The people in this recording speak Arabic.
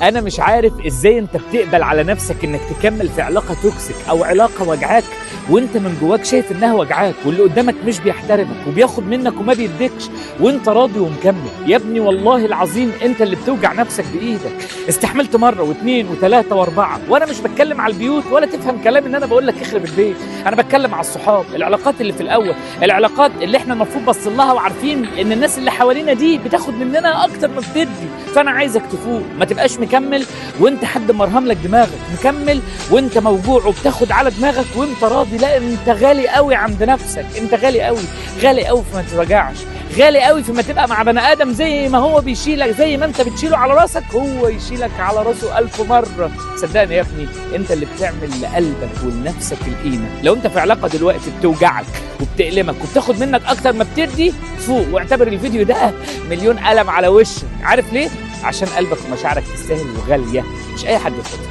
انا مش عارف ازاي انت بتقبل على نفسك انك تكمل في علاقه توكسيك او علاقه وجعاك وانت من جواك شايف انها وجعاك، واللي قدامك مش بيحترمك وبياخد منك وما بيديكش وانت راضي ومكمل. يا ابني والله العظيم انت اللي بتوجع نفسك بايدك. استحملت مره واثنين وثلاثه واربعه، وانا مش بتكلم على البيوت ولا تفهم كلام ان انا بقول لك اخرب البيت، انا بتكلم على الصحاب، العلاقات اللي في الاول، العلاقات اللي احنا المفروض باصين لها وعارفين ان الناس اللي حوالينا دي بتاخد مننا اكتر ما بتدي. فانا عايزك تفوق، ما تبقاش مكمل وانت حد مرهم لك دماغك، مكمل وانت موجوع وبتاخد على دماغك وانت راضي. لا انت غالي قوي عند نفسك، انت غالي قوي، غالي قوي فما تتوجعش، غالي قوي فيما تبقى مع بني ادم زي ما هو بيشيلك، زي ما انت بتشيله على راسك هو يشيلك على راسه 1000 مره. صدقني يا ابني انت اللي بتعمل لقلبك ولنفسك القيمه. لو انت في علاقه دلوقتي بتوجعك وبتألمك وبتاخد منك اكتر ما بتدي، فوق واعتبر الفيديو ده مليون قلم على وشك. عارف ليه؟ عشان قلبك ومشاعرك تستاهل وغاليه، مش اي حد ياخدها.